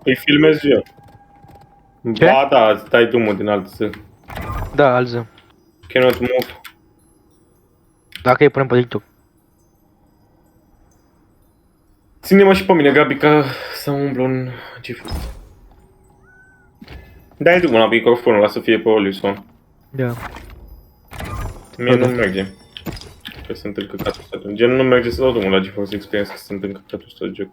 Îi filmez eu. Ce? Ba da, îți dai drumul din alt Z. Da, alză. Cannot move. Dacă îi punem pe TikTok. Ține-mă și pe mine, Gabi, ca să umblu în GIF. Dai drumul la microfonul ăla să fie pe Olison. Da. Mie nu merge. Că sunt în căcatul ăsta. Gen nu merge să dau drumul la GeForce Experience, că sunt în căcatul ăsta de joc.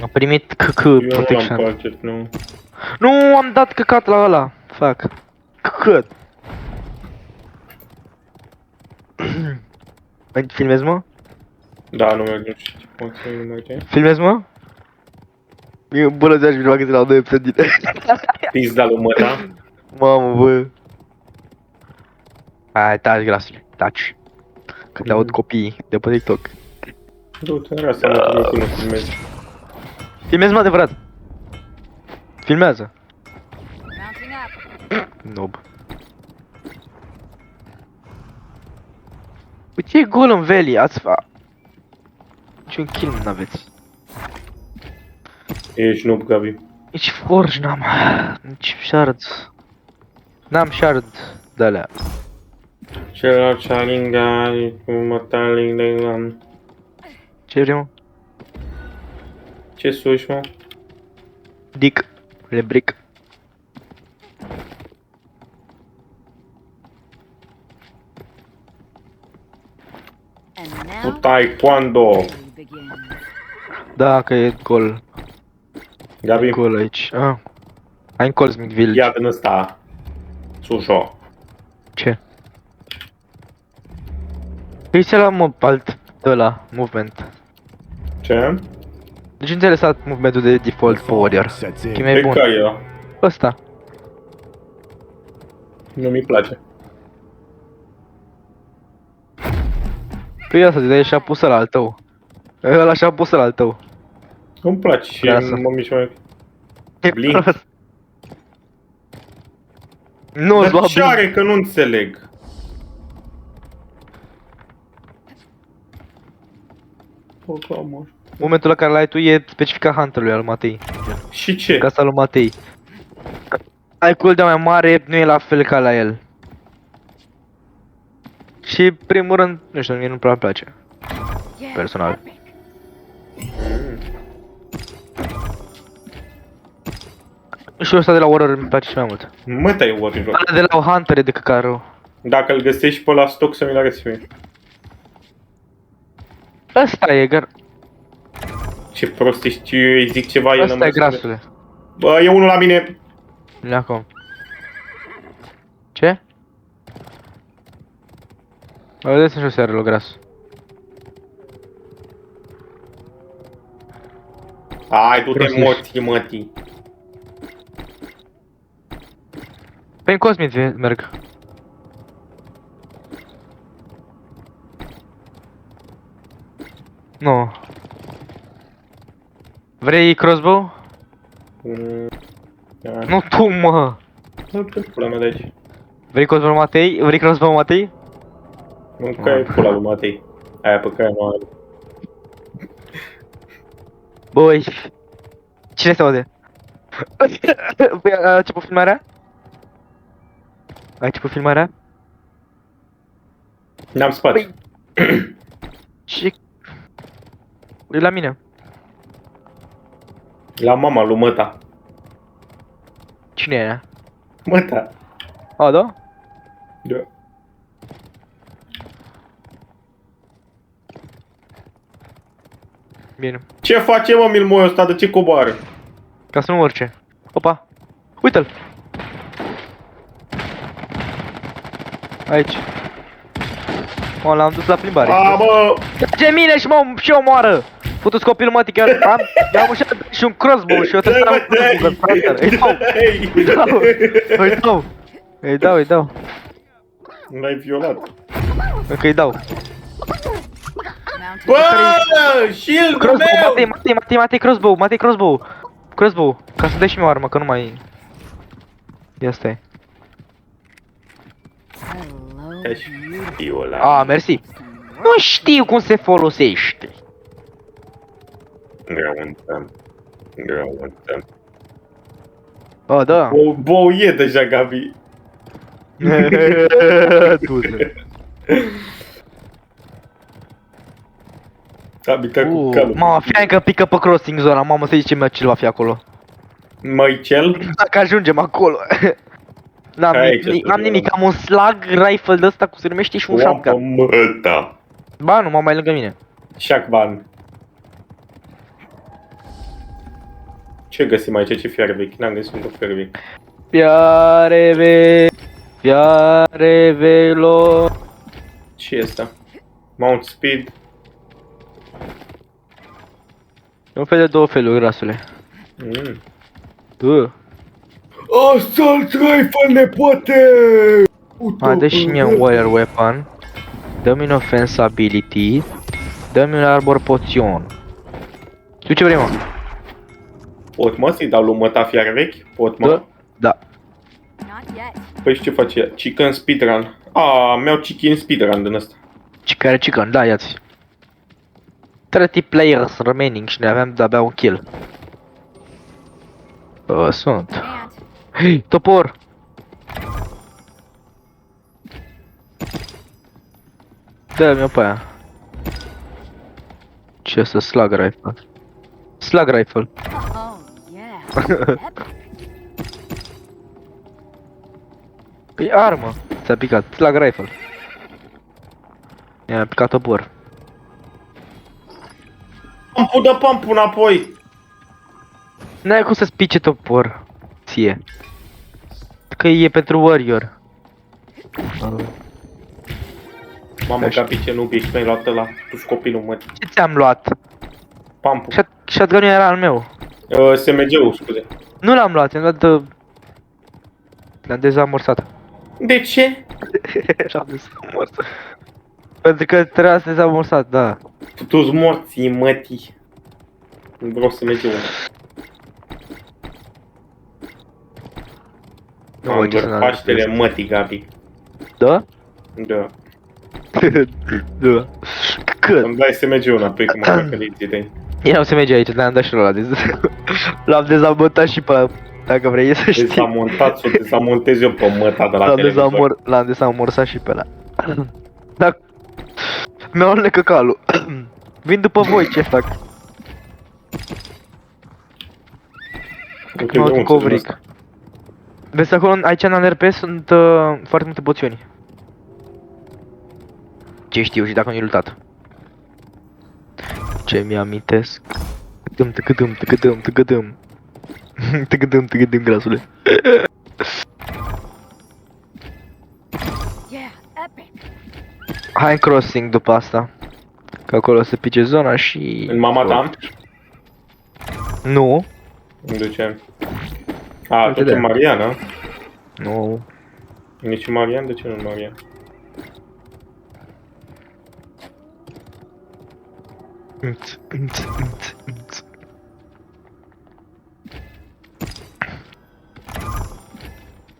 Am primit CC Eu nu am protection. budget, nu. Nu, am dat căcat la ăla. Fuck. Căcat. Filmezi, mă? Da, nu merge, nu știu ce pot să nu merge. Filmezi, mă? E bună ziua și bine v-am la un nou episod din... Pizda lui măta. Mamă, bă. Hai, taci, grasul, taci. Că te aud copiii de pe TikTok. Du-te, în asta mă trebuie să nu filmezi. Filmezi, mă, adevărat. Filmează. Mounting up. Noob. Uite, e gol în Valley, ați fa... Nici un kill n-aveți. Ești noob, Gabi. Nici forge n-am. Nici shard. N-am shard de-alea. Celălalt Sharinga, cu mătaling de lan. Ce vrei, mă? Ce suși, mă? Dick. Lebric. And Cu now taekwondo. we begin. Da, că e gol. Gabi, Gol aici. Ah. Ai în Cosmic Village. ia din ăsta. Sușo. Ce? Păi ce la mă alt de ăla, movement. Ce? De ce nu ți-ai lăsat movementul de default pe Warrior? Că e mai Pe bun. că eu. Ăsta. Nu mi place. Păi asta, de și-a pus ăla al tău. Ăla și-a pus ăla al tău. Nu-mi place și Lasă. mă mișc mai... E Blink. prost. Nu-ți lua Dar ce blink. are că nu înțeleg? Momentul la care l-ai tu e specificat Hunter-ului al Matei. Și ce? Casa lui Matei. Ai cooldown mai mare, nu e la fel ca la el. Și primul rând, nu știu, mie nu prea îmi place. Yeah, Personal. epic. Și ăsta de la Warrior îmi place și mai mult. Mă, tai Warrior. Ăla de la Hunter e de căcarul. Dacă îl găsești pe la stoc să mi-l arăți mie. Ăsta e, Ce prost ești, eu îi zic ceva, el ăsta e grasule. Bă, e unul la mine. Acum. Ce? Mă vedeți și o seară la gras. Hai, du-te Prost ești. morții, mătii. Pe în Cosmic merg. Nu. Vrei crossbow? Da. Nu tu, mă! Nu, ce pula mea de aici. Vrei crossbow Matei? Vrei crossbow Matei? Nu, că e pula lui Matei. Aia pe care nu are. Băi. Cine se aude? Păi, a început filmarea? A început filmarea? N-am spate. Ce? E la mine. La mama lui Măta. Cine e aia? Măta. A, da? Da. Bine. Ce face, mă, milmoiul ăsta? De ce coboară? Ca să nu urce. Opa. Uite-l. Aici. Mă, l-am dus la plimbare. A, bă! Trage mine și mă omoară! Futu-ți copilul mă, că am și un crossbow și eu trebuie să am un crossbow. Îi dau. L-ai violat. Încă îi dau. Mounting Bă! Shield-ul Crossbow, meu! Matei, crossbow. Crossbow, ca să dai și mie o armă, că nu mai... Ia stai. Hello. Ca și fiul ăla. Ah, mersi. Nu știu cum se folosește. Grăuntăm. Oh, da. Bou e deja, Gabi. Du-te. Gabi, ca cu calul. Mamă, fii că pică pe crossing zona, mamă, să zice mea ce va fi acolo. Măicel? Dacă ajungem acolo. N-am nimic, am un slug rifle de ăsta, cum se numește, și un shotgun. Măta. Ba, nu, mă mai lângă mine. Shotgun. Ce găsim aici? Ce fiare vechi? N-am găsit încă fiare vechi. Fiare velo. Ce e asta? Mount speed. E un fel de două feluri, rasule. Assault rifle, nepoate! Mai dă și mie un wire weapon. Dă-mi un offense ability. Dă-mi un arbor potion. Tu ce vrei, mă? Pot, mă, să-i dau lui măta fiare vechi? Pot, mă? Da. Not yet. Păi și ce face ea? Chicken speedrun. Mi-au chicken speedrun din ăsta. Care chicken, da, ia-ți. 30 players remaining și ne aveam de-abia un kill. Sunt. Ant. Hei, topor! Dă-mi-o pe aia. Ce să slug rifle? Slug rifle. Oh, yeah. Epic. Păi armă. Ți-a picat. Slug rifle. Mi-a picat topor. Pampu, dă pampu înapoi! N-ai cum să-ți pice topor. Ție. Că e pentru warrior. Mamă, Gabi, ce nu ești, mi-ai luat ăla. Tu-s copilul, mă. Ce ți-am luat? Pampu. Shotgun-ul era al meu. SMG-ul, scuze. Nu l-am luat, am luat de... L-am dezamorsat. De ce? L-am dezamorsat. Pentru că trebuia să dezamorsat, da. Tu-s morții, mătii. Vreau SMG-ul. Nu, ce să n-am Paștele înțeles. mătii, Gabi. Da? Da. Da. Cât? Îmi dai SMG-ul înapoi, că mă căliții tăi. Ia o să merge aici, le-am dat și ăla. L-am dezamontat și pe... Dacă vrei să știi. Dezamontat, să o dezamontez eu pe măta de la televizor. L-am dezamorsat și pe ăla. Dar... Mi-au alnecă calul. Vin după voi, ce fac? Uite, M-au de unde covric. Vezi acolo, aici în RP sunt foarte multe poțiuni. Ce știu și dacă nu-i luptat. Ce mi-amintesc? Tăgădâm, grasule. Yeah, epic. Hai în crossing după asta. Că acolo se pice zona și... În mama ta? Nu. Îmi duce. Uite tot de e aia. Mariana. Nu. Nici Marian? De ce nu Marian? Nu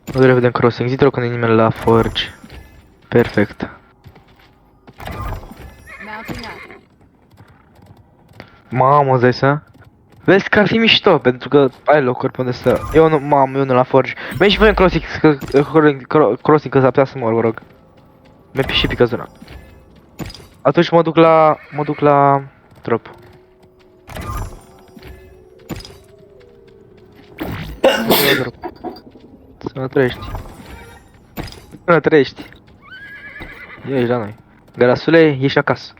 trebuie vedem crossing, zi-te când e nimeni la forge. Perfect. Mounting up. Mamă, îți dai seama? Vezi că ar fi mișto, pentru că ai locuri pe unde să... Eu nu la forge. Mergi și vedem crossing, că s-ar putea să mor, vă rog. Mi-a și pică zona. Atunci mă duc la drop. Să mă trăiești. Să mă trăiești. Ești la noi. Garasule, ești acasă.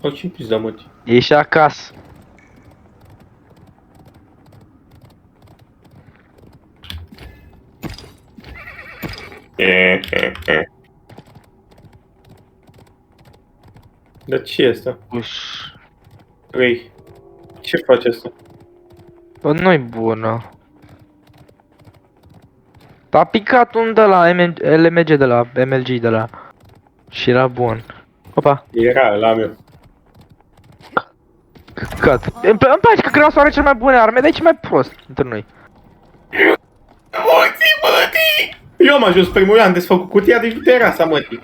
O, ce pizda, mătii? Ești acasă. Dar ce e asta? Uș. 3. Ce face asta? Bă, nu-i bună. A picat un de la LMG de la MLG de la... Și era bun. Opa, Era la meu. căcat. Îmi place că Grasul are cel mai bune arme, dar e cel mai prost dintre noi. Morții, mătii! Eu am ajuns primul, eu am desfăcut cutia, deci du-te era sa, mătii.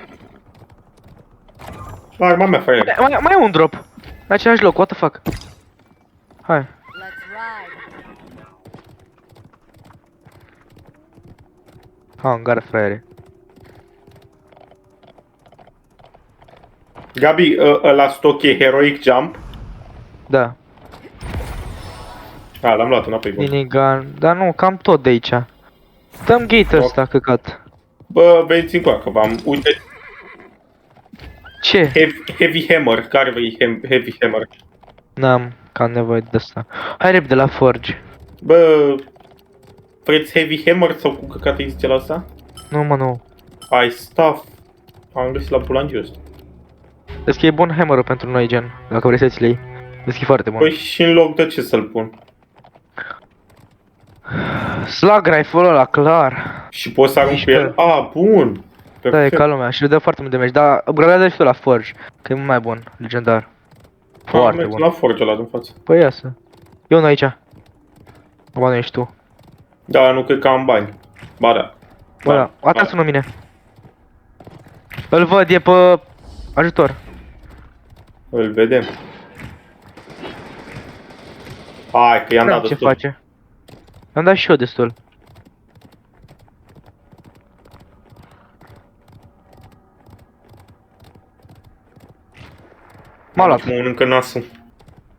Arma mea, fraier. Mai e un drop. La același loc, what the fuck? Hai. Let's ride. Hangar, fraiere. Gabi, ăla stoc e Heroic Jump. Da. L-am luat înapoi. Bun. Minigun. Dar nu, cam tot de aici. Dăm gate ăsta, căcat. Bă, veniți încoa, că v-am... Uite, Ce? Heavy Hammer. Care vrei Heavy Hammer? N-am cam nevoie de asta. Hai repede la Forge. Bă, vreți Heavy Hammer sau cu căcat îi zice la asta? Nu, mă, nu. Ai stuff. Am găsit la bulangiu ăsta. Vezi că e bun hammer pentru noi, gen. Dacă vrei să ți le iei. Vezi că e foarte bun. Păi și în loc de ce să-l pun? Slug rifle-ul ăla, clar. Și poți să arunc cu el? Bun. Da, e Perfect. ca lumea și le dă foarte mult damage, dar upgradează și tu la Forge, că e mult mai bun, legendar. Foarte Merg bun. la Forge ăla din față. Păi iasă. E unul aici. Ba nu ești tu. Da, nu cred că am bani. Ba da. Bă, da, ata sună mine. Îl văd, e pe ajutor. Îl vedem. Hai, că i-am dat Ce destul. face? Am dat și eu destul. M-a luat, Mă mănâncă nasul.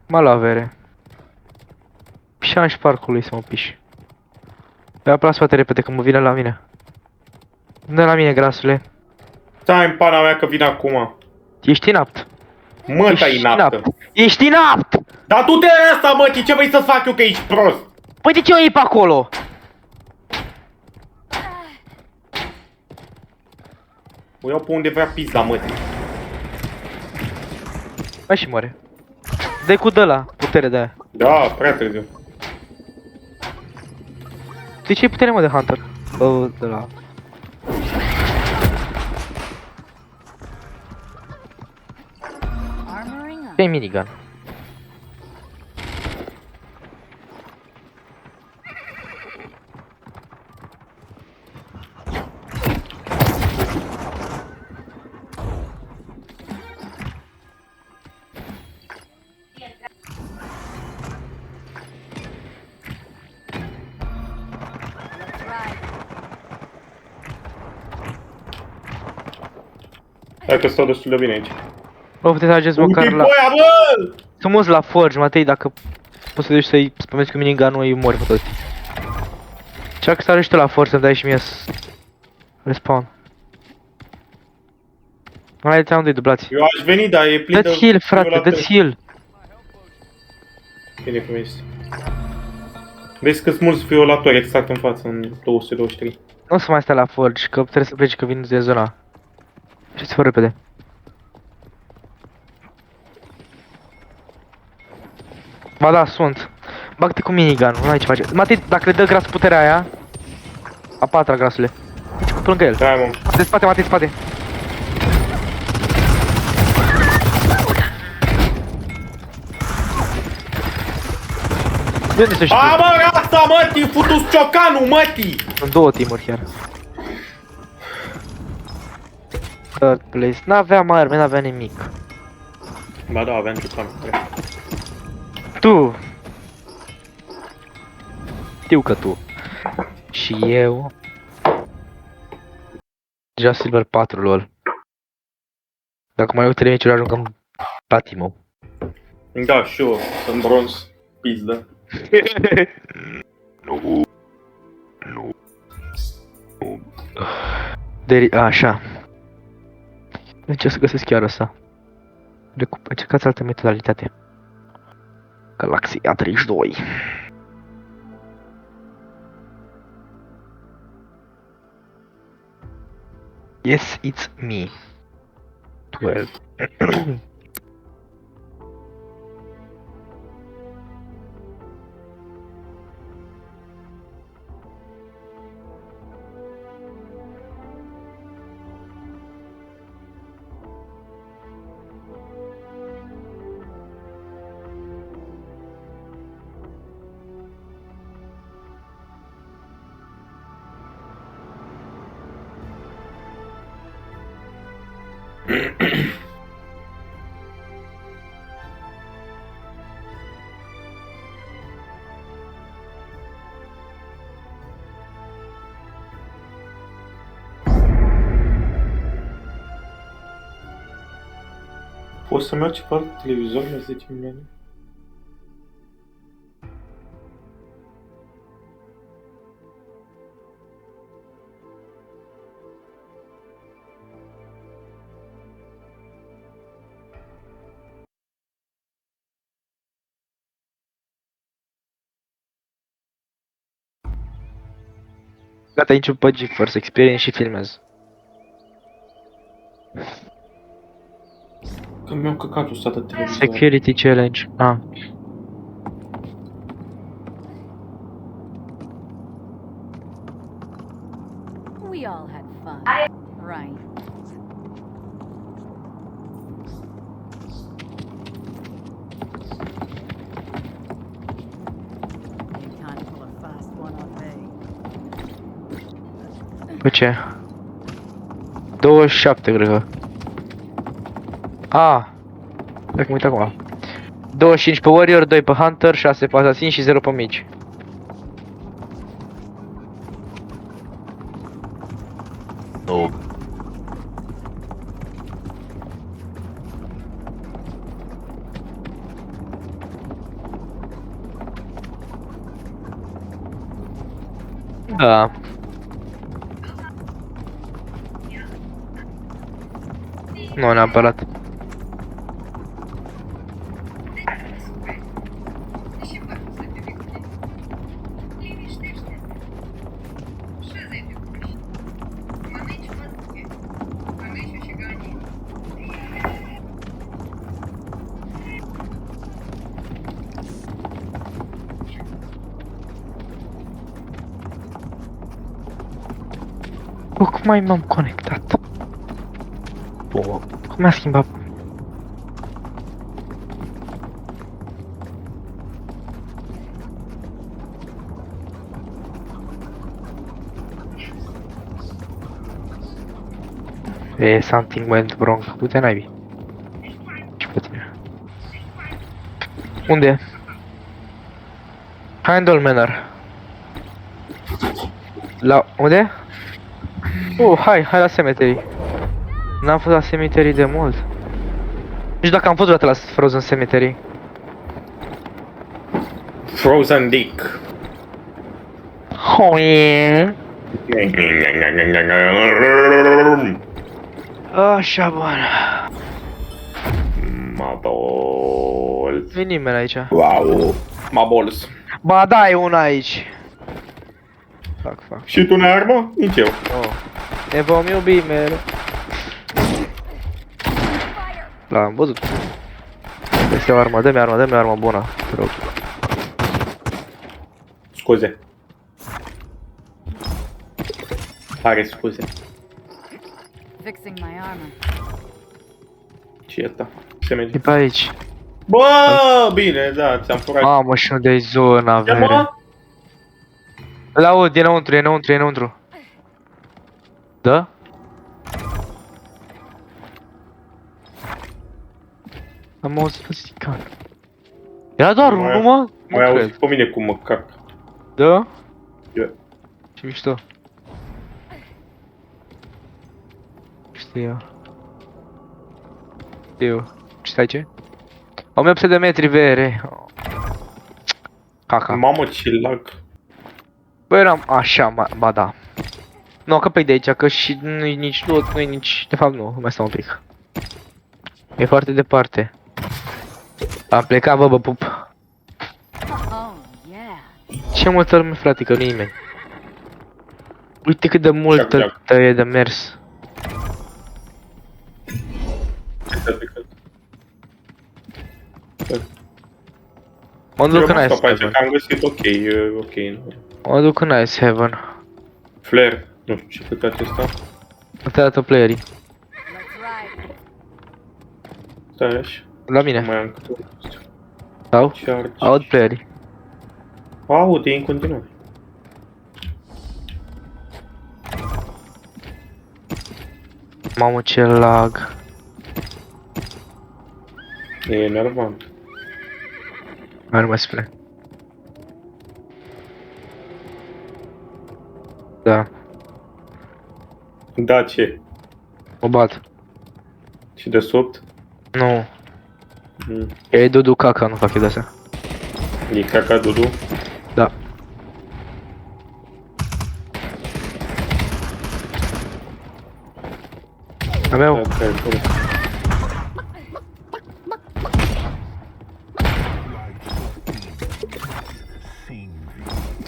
m-a luat avere. Și-am și parcului să mă piși. Ia plas spate repede că mă vine la mine. Dă la mine, grasule. Stai în pana mea că vine acum. Ești inapt. Mă, ta inaptă. Ești inapt! Dar tu te asta, mă, ce vrei să fac eu că ești prost? Păi de ce o iei pe acolo? O iau pe unde vrea pizda, mă. Mai și moare. Dă-i cu dă-la, putere de aia. Da, prea târziu. De ce ai putere, mă, de Hunter? De la... Armoring up. Ce-i minigun? Let's ride. Hai că stau destul de bine aici. Bă, puteți să ajungeți măcar Uite la... boia, bă! Să mă la Forge, Matei, dacă poți să duci să-i spămezi cu minigun-ul, îi mori pe toți. Ceacă să ajungi tu la Forge să-mi dai și mie respawn. Mai ți-am doi dublați. Eu aș veni, dar e plin de... Dă-ți heal, frate, violatori. dă-ți heal. Bine cum este. Vezi că-s mulți violatori exact în față, în 223. Nu o să mai stai la Forge, că trebuie să pleci, că vin de zona. Și-ți fă repede. Ba da, sunt. Bag-te cu minigun, nu ai ce face. Matei, dacă le dă gras puterea aia... A patra, grasule. Uite cu lângă el. Da, mă. De spate, Matei, spate. De unde să știi? Mă, asta, mătii, futu-ți ciocanul, mătii! Sunt două teamuri chiar. Third place. N-aveam arme, n-aveam nimic. Ba da, aveam ciocanul. Tu! Știu că tu. Și eu. Deja Silver 4, lol. Dacă mai au 3 meciuri ajung în Platinum. Da, și eu, sunt bronz. Pizdă. Așa. Deci o să găsesc chiar asta. Încercați altă metodalitate. Galaxy A32. Yes, it's me. 12. Poți să-mi iau ceva televizor la 10 milioane? Gata, intru pe GeForce Experience și filmez. Că mi-au căcat ăsta de televizor. Security challenge. Ah. We all had fun, right? You can't pull a fast one on me. Pe ce? 27, cred că. Ah. Dacă mă uit acum. 25 pe Warrior, 2 pe Hunter, 6 pe Assassin și 0 pe Mage. Nu. Da. Nu neapărat. Tocmai m-am conectat. Cum mi-a schimbat? Something went wrong. Du-te naibii. Ce pe tine? Unde? Handle Manor. La... unde? Hai la cemetery. N-am fost la cemetery de mult. Nu știu dacă am fost vreodată la Frozen Cemetery. Frozen Dick. Oh, yeah. Așa, bun. Mabol. Nu e nimeni aici. Wow. Mabols. Ba da, e una aici. Fac. Și tu n-ai armă? Nici eu. Oh. Ne vom iubi mereu. L-am văzut. Este o armă, dă-mi armă bună. Te rog. Scuze. Pare scuze. Fixing my armor. Ce e asta? Se merge. E pe aici. Bă, bine, da, ți-am furat. Mamă, și unde e zona, Ce, vere? mă? Îl aud, e înăuntru. Da? Am auzit o stican. Era doar Mai- unul, mă? Mai Nu auzit cred. pe mine cum mă cac. Da? Da. Ce mișto. Știu. Ce stai ce? 1800 de metri, vere. Caca. Mamă, ce lag. Bă, eram așa, ba da. Nu, că pe de aici, că și nu-i nici loot, nu-i nici... De fapt nu, mai stau un pic. E foarte departe. Am plecat, bă, pup. Oh, yeah. Ce multă lume, frate, că nu nimeni. Uite cât de multă e de mers. Mă duc în Ice Heaven. Am găsit ok, e ok. Mă duc în Ice Heaven. Flare, nu știu ce căcat ăsta. Te arată playerii. Let's ride. Stai așa. La mine. Mai am câte Sau? charge. Aud playerii. Aud, e în continuare. Mamă, ce lag. E enervant. Mai nu mai spune. Da, Da, ce? mă bat. Și de sub? Nu, E Dudu caca, nu fac eu de asta. E caca Dudu? Da. A meu? Caca e Dudu.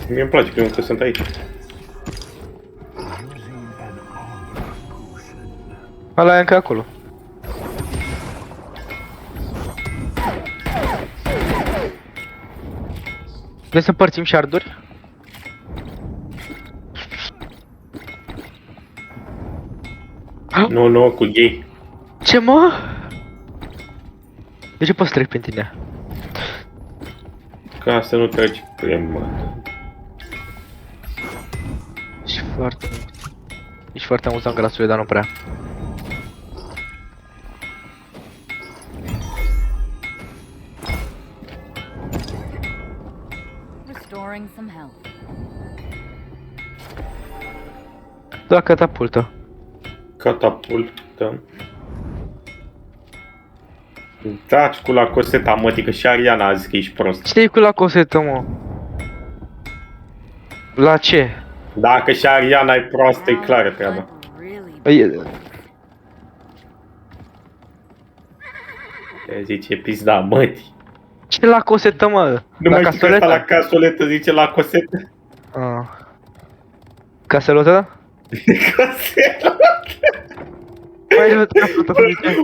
Mie îmi place primul că sunt aici. Ăla e încă acolo. Vrei să împărțim sharduri? Nu, cu gay. Ce mă? De ce poți să trec prin tine? Ca să nu treci prima. Ești foarte amuzant, grasule, dar nu prea. Restoring some health. Da, catapultă. Catapultă. Taci cu la coseta, mătii, că și Ariana a zis că ești prost. Ce-i cu la cosetă, mă? La ce? Dacă și Ariana e proastă, e clară treaba. Really Păi, Zice pizda, mătii. ce la cosetă, mă? Nu La mai știi că ăsta castoletă? la casoletă zice la cosetă? Ah. Caselotă? Cosetă. Păi, nu te-am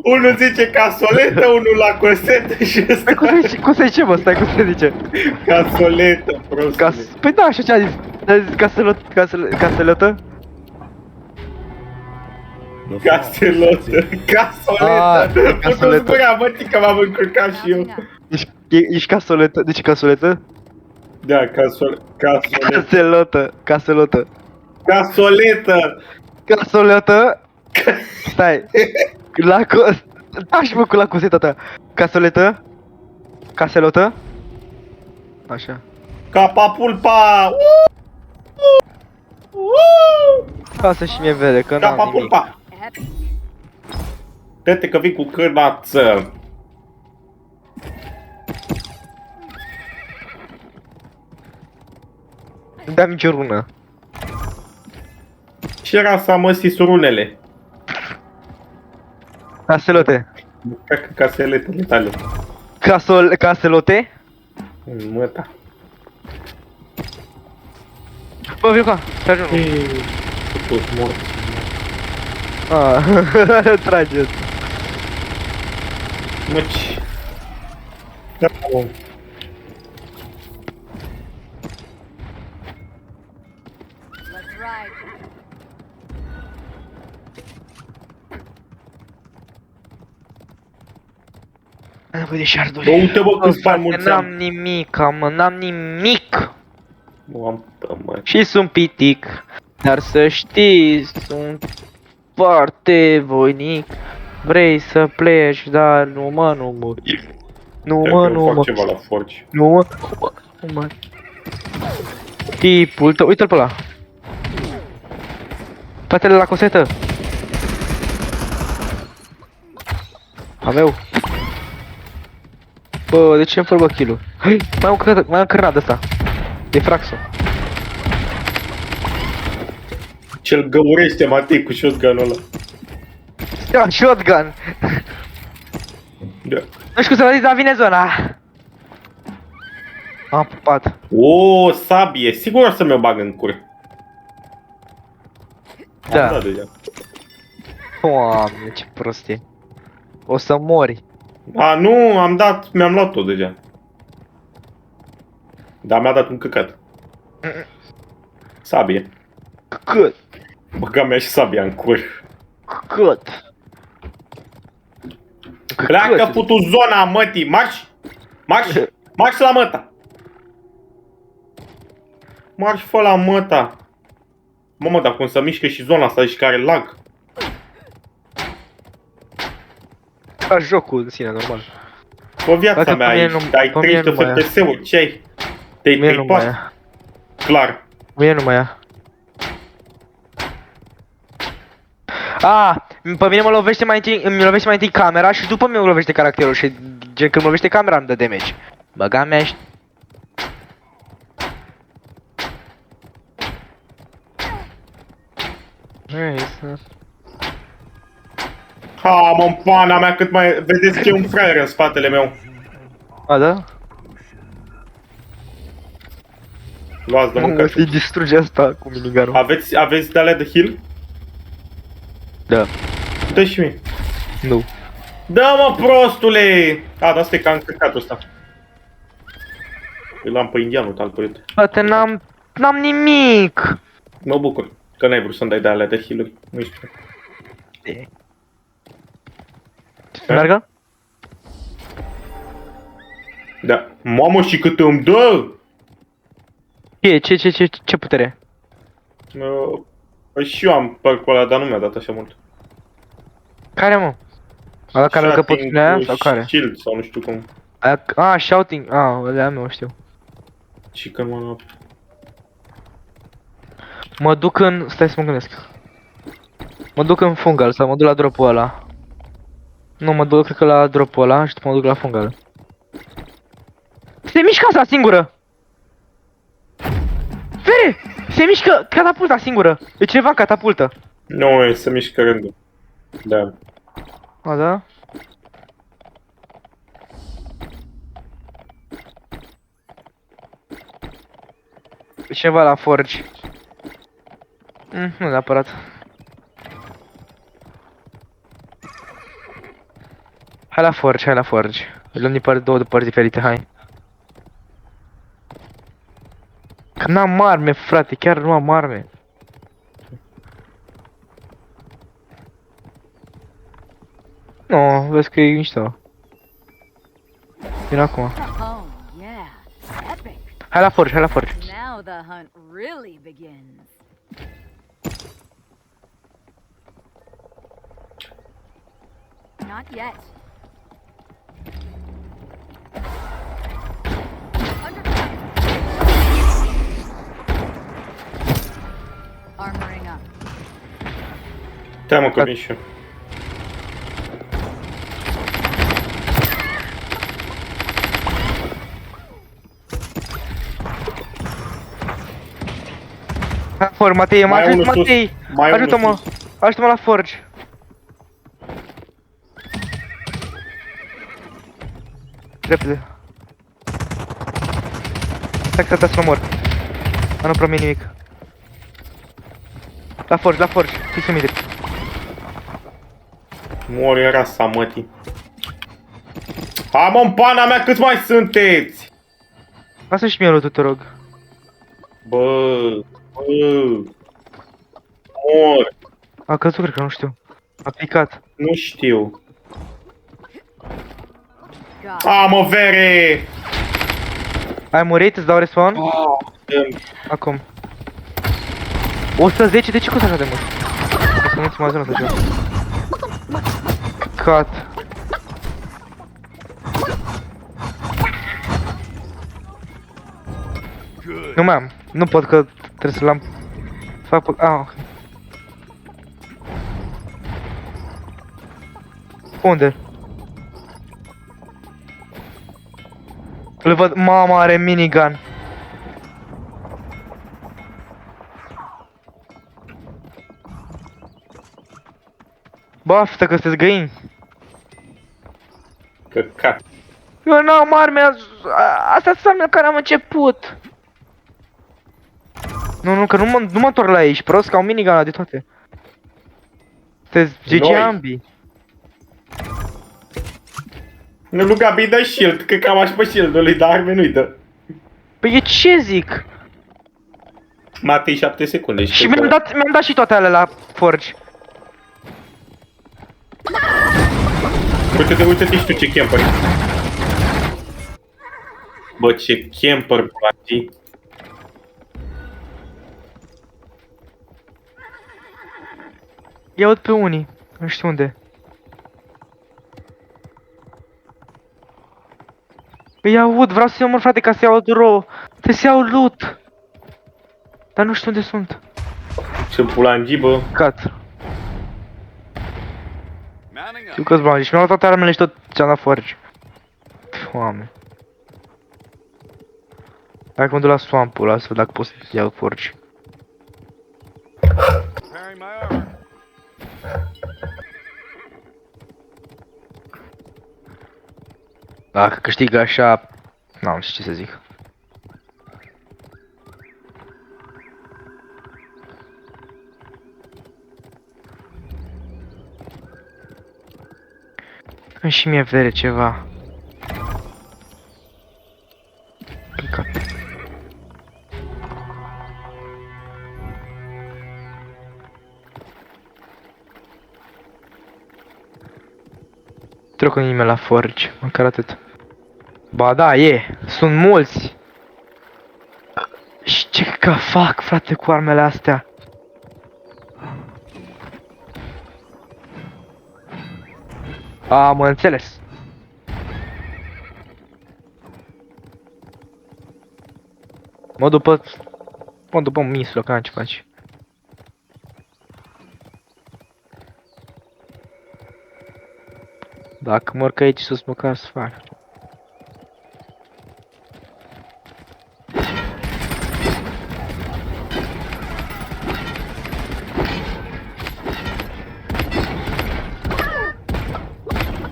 Unul zice casoletă, unul la cosetă și ăsta Cum se zice, mă? Stai, cum se zice? casoletă, prostule. Păi da, așa ce a zis? A zis caselotă? Caselotă? Caselotă, Ah, casoletă. casoletă. Putu-ți gura, mătii, că m-am încurcat și eu. Ești casoletă? De ce casoletă? Da, casoletă. Caselotă. Caselotă. Casoletă. Casoletă? Stai. La da, și mă cu la coseta ta. Casoletă? Caselotă? Așa. Capapulpa. Lasă și mie vede, că n-am nimic. Capapulpa. Dă-te că vii cu cârnață. Nu dea nicio rună. Ce era să amăsi surunele? Caselote. Cred că caseletele tale. Caselote? Măta. Bă, Vioca, te ajung. Toți morți. Ah, trageți. Măci. Da, om. Let's ride. Am nevoie de sharduri. Bă, uite-mă câți bani mulți N-am am. nimic, n-am nimic. Mă, am pământ. Și sunt pitic. Dar să știi, sunt foarte voinic. Vrei să pleci, dar nu mă. Nu Cred mă, că eu nu fac mă. ceva la forci. Nu mă. Nu mă. Tipul tău, uite-l pe ăla. Fratele la cosetă. A meu. Bă, de ce îmi fără kill-ul? Hai, mai am cărnat ăsta. E Fraxo. Ce-l găurește Matei cu shotgun-ul ăla. Da, shotgun. Da. Nu știu cum să vă zic, dar vine zona. Am pupat. O, sabie. Sigur o să mi-o bag în cur. Am Da. dat deja. Doamne, ce prostie. O să mori. A, nu, am dat, mi-am luat tot deja. Dar mi-a dat un căcat. Sabie. Cât? Băga mea și sabia în cur. Cât? Pleacă putu zona, mătii, marș! Marș! Marș la măta! Marș fă la măta! Mamă, dar cum să mișcă și zona asta și care lag? Ca jocul în sine, normal. Pe viața Dacă mea pe mine aici, nu- ai pe mine 300 nu mai ia. FPS-uri, ce ai? Te-ai Mie nu mai pripat? ia. Clar. Mie nu mai ia. Ah, Pe mine mă lovește mai întâi, îmi lovește mai întâi camera și după mine mă lovește caracterul și gen când mă lovește camera îmi dă damage. Băga mea și... Ha, mă, în pana mea, cât mai... Vedeți că e un fraier în spatele meu. A, da? Luați de Mă, mâncat. să-i distruge asta cu minigunul. Aveți de alea de heal? Da. Dă și mie. Nu. Da, mă, prostule! A, dar asta e ca încărcatul ăsta. Îl am pe indianul, talpărit. Frate, n-am nimic. Mă bucur că n-ai vrut să-mi dai de alea de heal-uri. Nu știu. Să meargă? Da. Mamă, și cât îmi dă! Ce putere? Păi și eu am percul ăla, dar nu mi-a dat așa mult. Care, mă? Ala care că pot Shouting aia cu sau care? Shield sau nu știu cum. Aia, shouting, alea mea o știu. Și când mă... Mă duc în... Stai să mă gândesc. Mă duc în fungal sau mă duc la dropul ăla. Nu, mă duc cred că la dropul ăla și după mă duc la fungal. Se mișcă asta singură! Fere! Se mișcă catapulta singură! E cineva în catapultă. Nu, e să mișcă rândul. Da. A, da? E cineva la forge. Nu neapărat. Hai la forge, hai la forge. Îl luăm din două părți diferite, hai. Că n-am arme, frate, chiar nu am arme. Nu, vezi că e mișto. Vin acum. Oh, yeah. Epic. Hai la forge, hai la forge. Now the hunt really begins. Not yet. Armoring up. Da, mă, că vin și eu. Hai, forge, Matei, mă Mai ajut, unul sus. Matei! Mai unul Ajută-mă! sus. Ajută-mă la forge! Repede. Stai să mă mor. Nu promit nimic. La forge, fii să minte. Mori în rasa mătii. Ha, mă, în pana mea, câți mai sunteți? Lasă și mie lotul, te rog. Bă. Mor. A căzut, cred că nu știu. A picat. Nu știu. God. A, mă, vere! Ai murit? Îți dau respawn? Acum. 110? De ce costă așa de mult? O să nu-ți mai zonă să joc. Cut. Nu mai am. Nu pot că trebuie să l-am... Fac pe... Ah. Unde? Îl văd. Mama are minigun. Baftă că sunteți găini. Căcat. Eu n-am arme, asta înseamnă că am început. Nu, că nu mă întorc la ei, ești prost, că au minigun ăla de toate. Sunteți GG Noi. ambii. Nu, lui Gabi dă shield, că cam aș pe shield-ul lui, dar arme nu-i dă. Păi e ce zic? Matei 7 secunde Și mi-am dat și toate alea la forge. Uite-te și tu ce camper. Bă, ce camper, Mati. I-aud pe unii, nu știu unde. Îi aud, vreau să-i omor, frate, ca să iau raw. Trebuie să iau loot. Dar nu știu unde sunt. Ce pulangi, bă. Cat. Ducă-ți bani, și mi-au luat toate armele și tot ce-am dat forge. Doamne. Hai că mă duc la swamp-ul ăla să văd dacă pot să iau forge. Preparing my armor. Dacă câștig așa... N-am ce să zic. Când și mie vere ceva. Picat. Trec cu nimeni la forge, măcar atât. Ba da, e, sunt mulți. Și ce că fac, frate, cu armele astea? Am înțeles. Mă după misul, că n-am ce faci. Dacă mă urc aici sus, măcar să fac.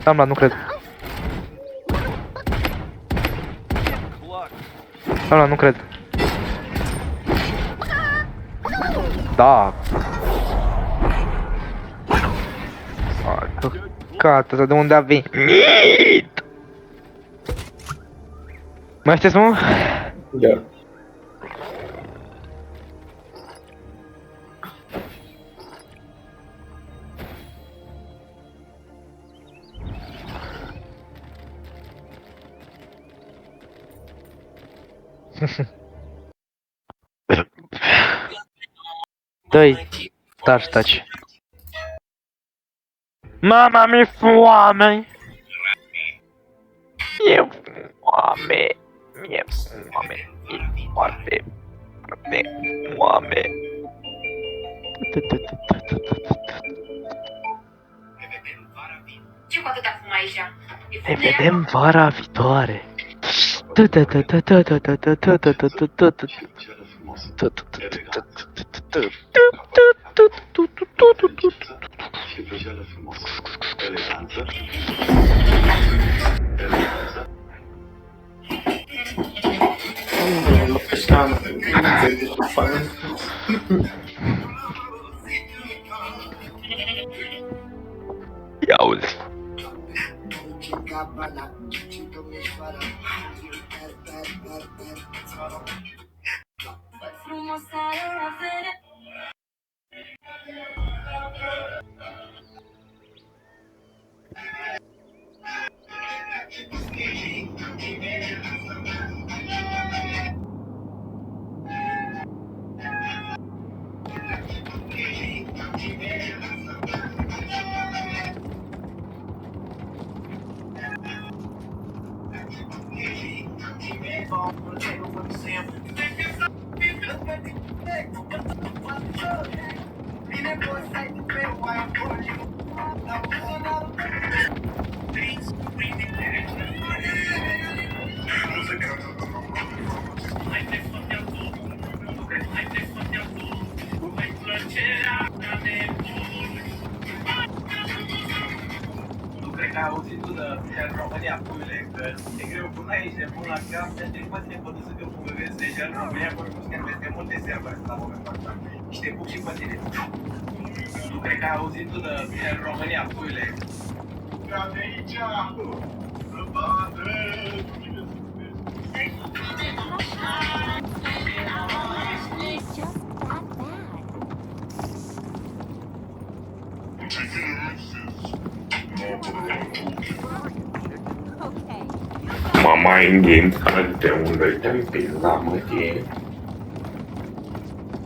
Am luat, nu cred. Am luat, nu cred. Da. Căcat, de unde a venit? Mai sunteți, mă? Da. Dă-i, taci. Mama, mi-e foame! Mi-e foame! Mi-e foame! Mi-e foarte, foarte foame! Ce cu atâta fum aici? E Ne fum de vedem vara viitoare! Ia uzi! Cred că ai auzit tu de România, puiule, că e greu până aici, de până la cap, de trecut ne pot să că vezi deja în România, vor să că peste multe servere la momentul ăsta. Și te pup și pe tine. Tu cred că ai auzit tu de România, puiule. Ca de aici, să bată, Okay. Mama in-game, de unde te-ai pila, mă, tie.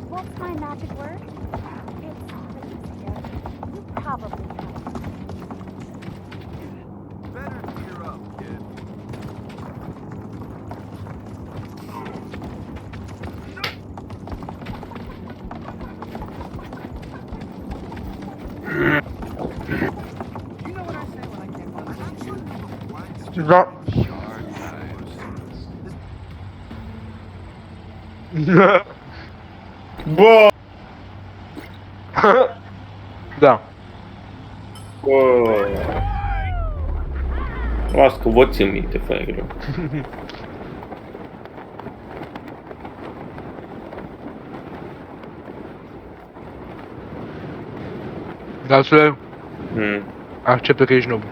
What's my magic word? It's easier. You probably know. Better cheer up, kid. You know what I Da. Bă! Da. Bă! Las că vă țin minte, fraiere. Gasule, Acceptă că ești noob.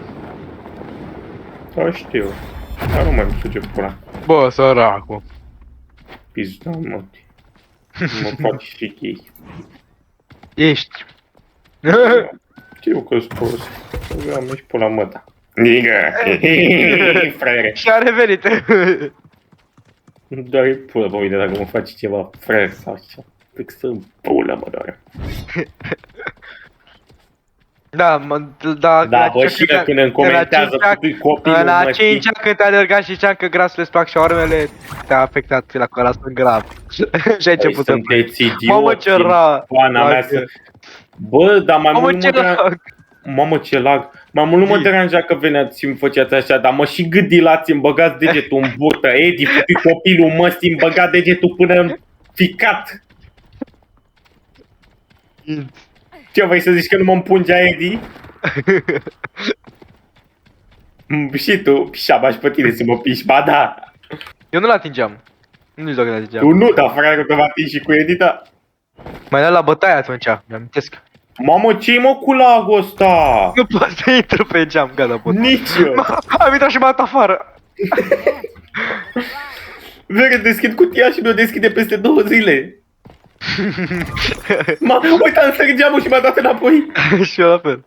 Da, știu. Dar nu mai îmi suge pula. Bă, săracu. Pizda, mă. Mă fac și chei. Ești. Știu că-s prost. Vreau mergi pula măta. Nigă! Fraiere. Și a revenit. Doar e pula pe mine dacă mă faci ceva fraier sau așa. Pic să-mi pula mă doare. Da, da, Da, bă, și când îmi comentează copilul la mă, 5 ani când te alergat și ziceam că grasul îți plac șaormele, te-a afectat la cola sunt grav. Și ai început să sunteți idioți. Mamă ce ra! Pana mea să... Bă, dar mai mult nu mă deranja... Mamă ce lag. Mai mult nu mă deranja că veneați și îmi făceați așa, dar mă și gâdilați, îmi băgați degetul în burtă. Edi, futi copilul măsii, îmi băga degetul până în ficat. Ce vrei să zici că nu mă împungea Edi? Și tu, șabaș pe tine să mă piși, ba da. Eu nu-l atingeam. Nu-i că l-atingeam. Tu nu, dar fraier, că te va atingi și cu Edi, da. Mai dat la bătaie atunci, mi-amintesc. Mamă, ce-i mă cu lagul ăsta? Nu pot să intru pe geam, gata, pot. Nici eu. Am intrat și m-a dat afară. Vere, deschid cutia și mi-o deschide peste 2 zile. Uite, am sărit geamul și m-a dat înapoi. Și eu la fel.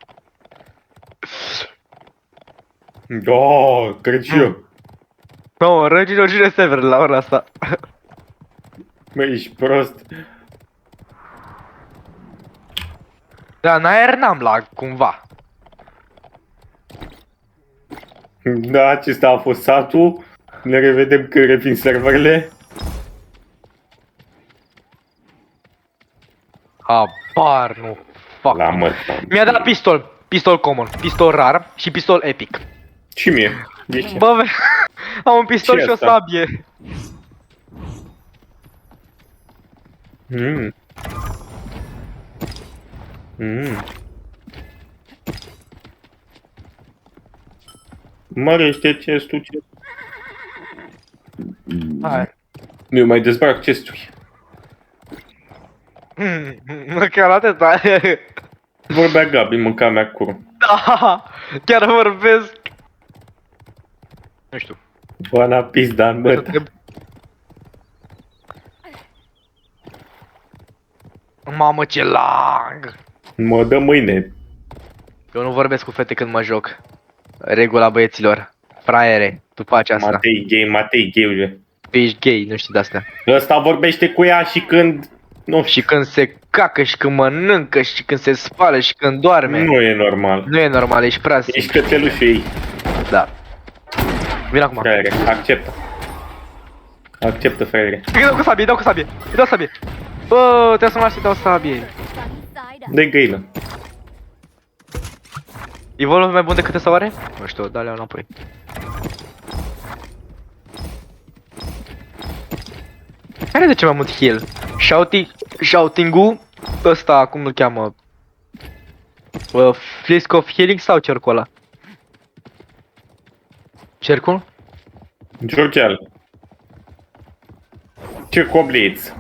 Da, cred și eu. No, răgile origine server la ora asta. Mă, ești prost. Da, în aer n-am lag, cumva. Da, acesta a fost satul. Ne revedem când revin serverele. Habar nu fac. La mă. Mi-a dat pistol. Pistol common, pistol rar și pistol epic. Și mie. Ești. Bă, am un pistol Ce și o asta? sabie. Mm. Mm. Mărește chestul ce... Hai. Nu mai dezbrac chesturi. Chiar atâta. Vorbea Gabi, mânca mea curu. Da, chiar vorbesc. Nu știu. Bana pizda în bătă. Mamă, ce lag. Mă dă mâine. Eu nu vorbesc cu fete când mă joc. Regula băieților. Fraiere, tu faci asta. Matei gay. Tu ești gay, nu știi de-astea. Ăsta vorbește cu ea și când... Nu știu. Și când se cacă și când mănâncă și când se spală și când doarme. Nu e normal. Nu e normal, ești prea simplu. Ești cățelușul ei. Da. Vin acum. Fraiere, acceptă. Acceptă, fraiere. Îi dau cu sabie, îi dau cu sabie. Îi dau sabie. Bă, trebuie să mă las să dau sabie. Sunny side up. De găină. Evolve mai bun decât ăsta oare? Nu știu, da-le înapoi. Care de ce mai mult heal? Shouting-ul ăsta, cum îl cheamă? Flisk of Healing sau cercul ăla? Cercul? Georgial. Ce cobliți.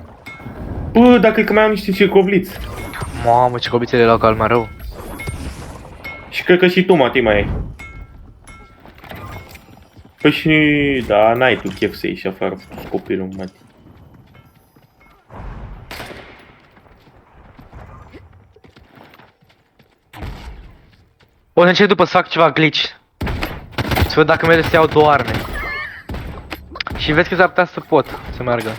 Bă, dar cred că mai am niște circobliți. Mamă, ce cobițele la calma rău. Și cred că și tu, Matei, mai ai. Păi și... Da, n-ai tu chef să ieși afară cu copilul, Matei. O să încerc după să fac ceva glitch. Să văd dacă merge să iau 2 arme. Și vezi că s-ar putea să pot să meargă.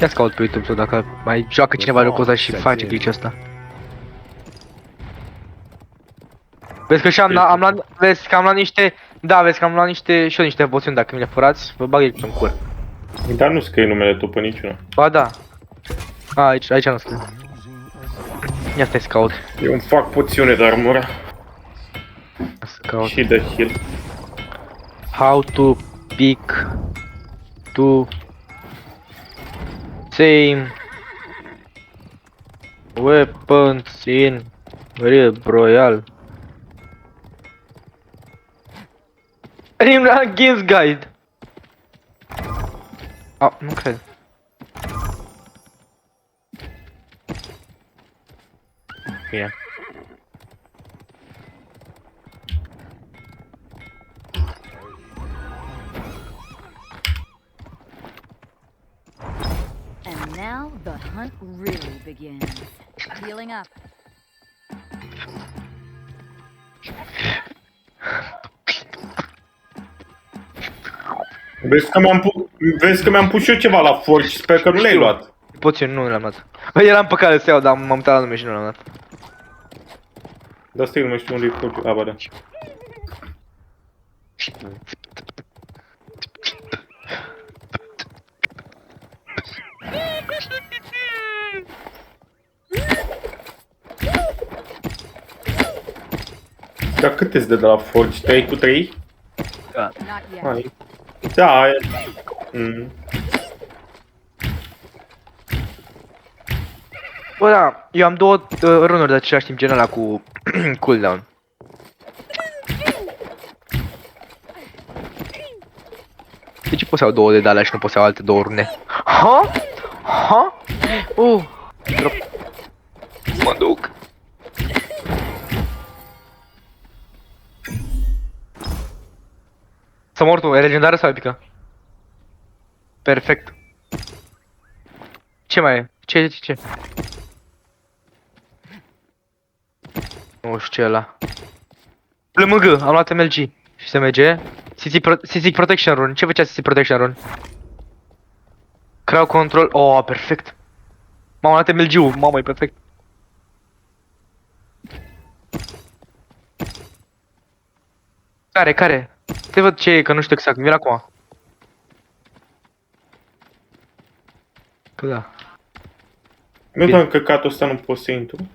Ia să caut pe YouTube dacă mai joacă cineva jocul ăsta și face glitch-ul ăsta. Vezi că și am luat, vezi că am luat niște, da, vezi că am luat niște, și eu niște poțiuni, dacă mi le furați, vă bag glitch în cur. Dar nu scrie numele tu pe niciuna. Ba da. A, aici nu scrie. Ia stai să caut. Eu îmi fac poțiune de armură Să caut. și de heal. How to pick to same weapons in Real Royale. Rimran Games Guide. Ah, nu cred. Bine. And now the hunt really begins. Healing up. Vezi că mi-am pus și eu ceva la forge, sper că nu le-ai luat. Poțiuni, nu le-am luat. Bă, eram pe cale să iau, dar m-am uitat la nume și nu le-am luat. De asta eu nu mai știu unde e forge. A, ba da. Dar cât îți dă de la forge? 3 cu 3? Not yet. Hai. Da, e... Bă, da, eu am două run-uri de același timp, gen ăla cu cooldown. De ce pot să iau două de alea și nu pot să iau alte două rune? Ha? Ha? Drop. Mă duc. S-a mortul, e legendară sau epică? Perfect. Ce mai e? Ce? Nu știu ce e ăla. LMG, am luat MLG și SMG. Sisic Protection Rune. Ce făcea Sisic Protection Rune? Crowd Control. Oh, perfect. M-am luat MLG-ul. Mamă, e perfect. Care? Te văd ce e, că nu știu exact. Vin acum. Că da. Mi-a dat căcatul ăsta, nu pot să intru.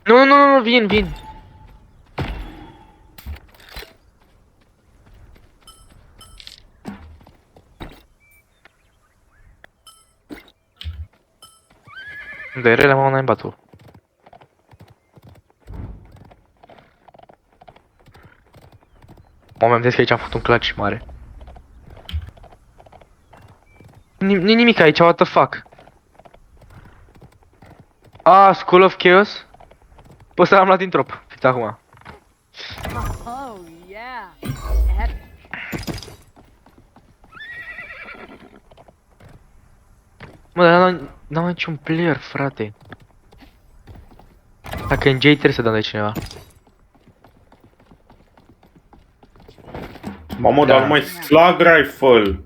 Nu, vin. De rele m-am înainte batul. Mă, mi-am zis că aici am făcut un clutch mare. Nu-i nimic aici, what the fuck? Ah, School of Chaos? Păi ăsta l-am luat din trop, fix acum. Oh, yeah. Epic. Mă, dar n-am niciun player, frate. Dacă în J trebuie să dăm de cineva. Mamă, Da. dar numai slug rifle.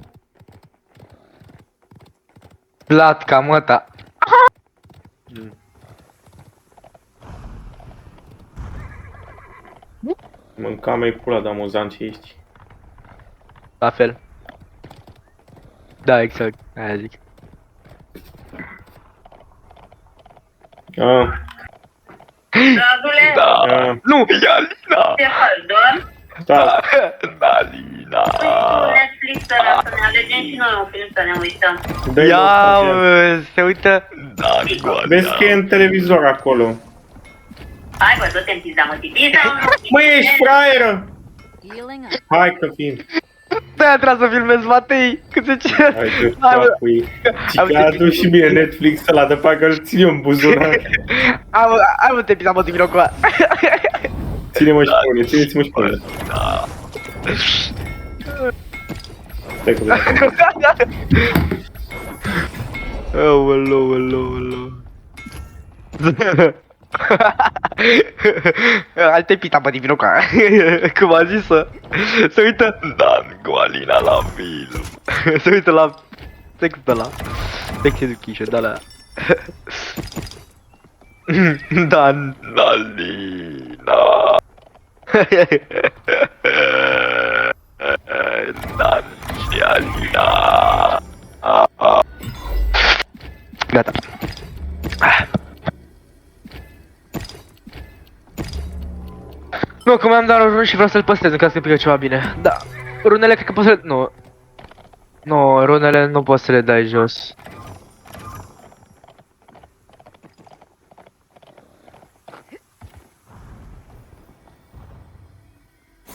Plat ca măta. Mâncam e pula de amuzant ce ești. La fel. Da, exact, aia zic. Ah, Dragule, ah, Nu, Alina! ce faci, doar? da. Alina! Păi tu Netflix ăla să ne alegem și noi un film să ne uităm. Dă-i Ia, nostalgia. se uită. Vezi că e în televizor acolo. Hai bă, du-te în pizda, mă, tipi sau nu? Măi, ești fraieră! Healing up. Hai că fim. De-aia trebuie să filmez, Matei, cât se cer. Hai de Hai, bă. capui. Și că a adus și mie Netflix ăla de parcă îl țin eu în buzunar. Hai mă, te pisa, mă, Timiro, cu Ține-mă și pune, ține-ți-mă și pune. Stai cu mine. Aoleu. Alte pita, mă, Timiro, cum a zis-o. Se uită Dan cu Alina la film. Se uită la textul ăla. Sex education, da, la. Dan Alina. Gata. Nu, că mi-am dat run și vreau să-l păstrez în caz că pică ceva bine. Da, runele cred că poți să le... Nu. Nu, runele nu poți să le dai jos.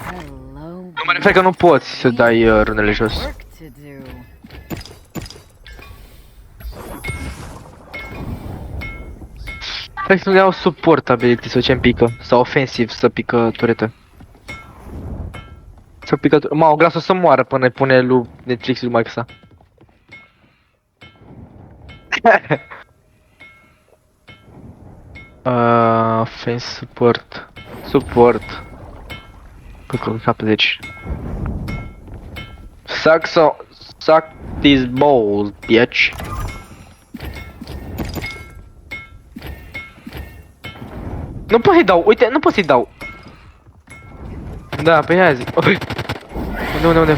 Hello. Nu mă refer că nu poți să dai runele jos. Work to do. Trebuie să-mi iau support ability sau ce-mi pică. Sau ofensiv să pică turetă. Să pică turetă. Mă, Grass o să moară până pune lui Netflix lui Maxa. Offense support. Support. Pe 70. Suck these balls, bitch. Nu pot să-i dau, uite, nu pot să-i dau. Da, pe aia zic. Unde?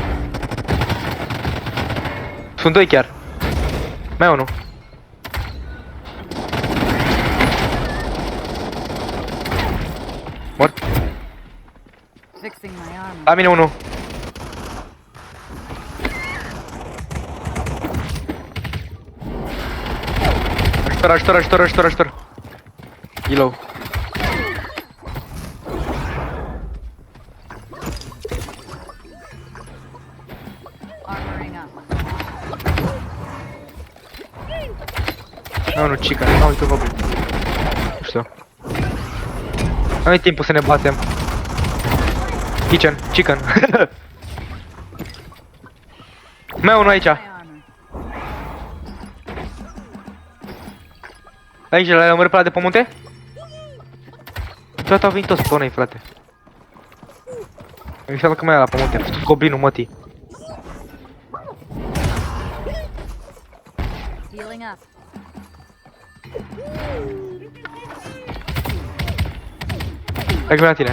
Sunt doi chiar. Mai unul. Mort. Fixing my armor. La mine unul. Ajutor. E low. Armoring up. Nu, chica, nu uite goblin. Nu știu. Nu e timpul să ne batem. Chicken. Mai unul aici. My armor. Aici, l-ai omorât pe ăla de pe munte? Toată au venit toți pe noi, frate. Mi se că mai era la pe munte, a făcut goblinul mătii. Healing up. Hai că la tine.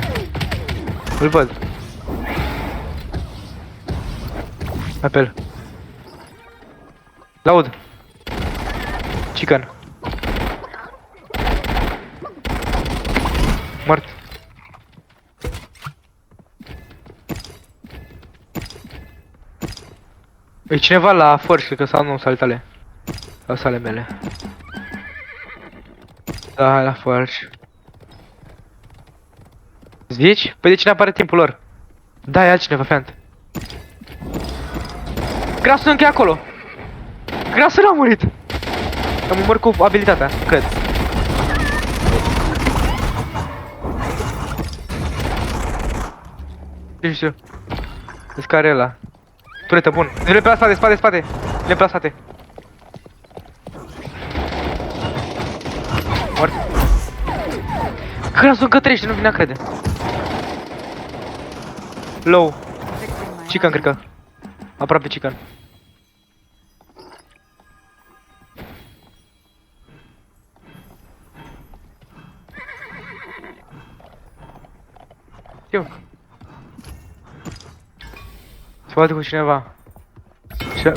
Îl văd. Hai pe el. L-aud. Chicken. Mort. E cineva la forge, cred că sau nu, sale tale. Sau sale mele. Da, hai la forge. Zici? Păi de cine apare timpul lor? Da, e altcineva, fiant. Grasul încă e acolo. Grasul n-a murit. Am omorât cu abilitatea, cred. Știu. Vezi care e ăla. Turetă, bun. Le pe la spate. Le pe la spate. Mort. Grasul încă trăiește, nu vine a crede. Low. Fixing my Chicken, armor. cred că. Aproape chicken. Eu. Se bate cu cineva.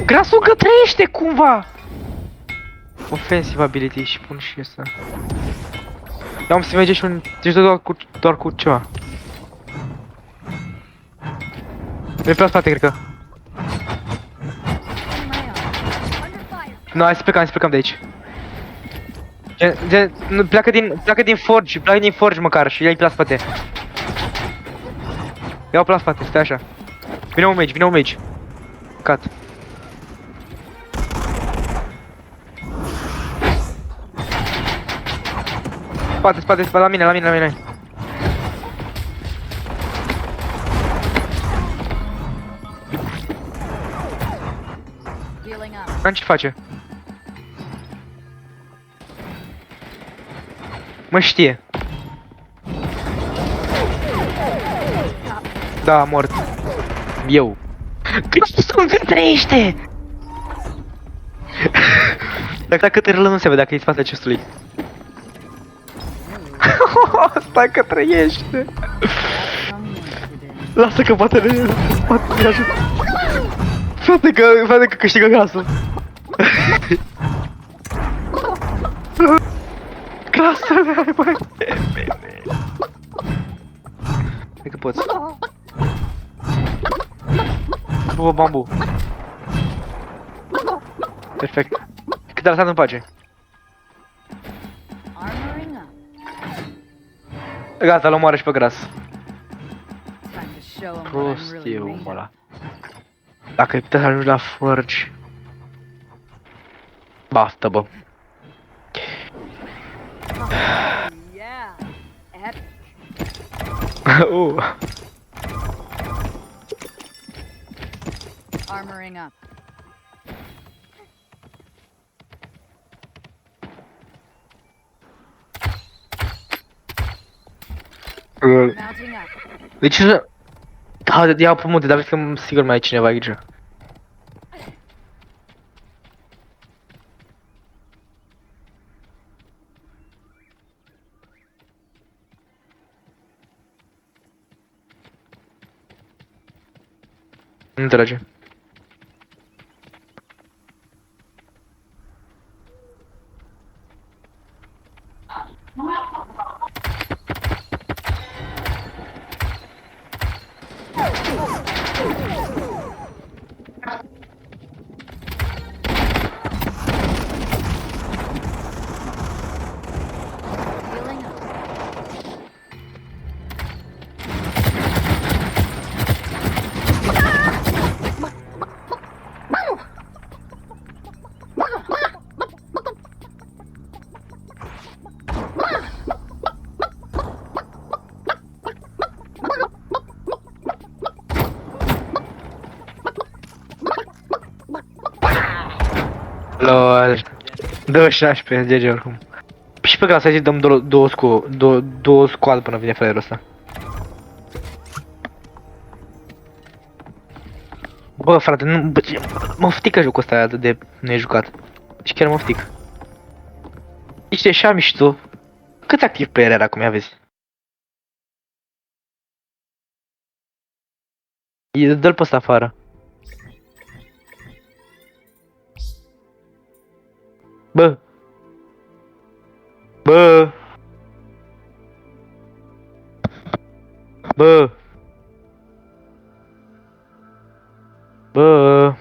Grasul încă trăiește cumva! Offensive ability și pun și ăsta. Eu am să merge și un... Deci doar cu ceva. E pe la spate, cred că. Fixing my armor. Under fire. Nu, hai să plecăm de aici. Nu, pleacă din forge măcar și ia-i pe la spate. Ia-o pe la spate, stai așa. Vine un mage. Cat. Spate, la mine. Healing up. N-am ce face. Mă știe. Da, mort. Eu. Grasul încă trăiește! Dacă târlă nu se vede dacă e în fața acestui. Stai că trăiește! Some work to do. Lasă că poate de spate. Frate că câștigă glasul. Glasul mea, băi. Hai că poți. Bă, bambu. Perfect. Cât a lăsat în pace. Armoring up. Gata, l omoară și pe gras. Time to show 'em what I'm Prost really e made omul of. ăla. Dacă ai putea să ajungi la Forge. Basta, bă. Yeah. Epic. Armoring up. Mounting up. Deci să... Da, ia pe munte, dar vezi că sigur mai e cineva aici. Nu trage. Healing up. LOL. 26 pe GG oricum. Și pe casa să dăm două scoad până vine fraierul ăsta. Bă, frate, nu, bă, mă ftică jocul ăsta atât de nejucat. Și chiar mă ftic. Ești așa mișto. Cât activ pe el era, cum ia vezi? Dă-l pe ăsta afară. Bă. Bă. Bă. Bă.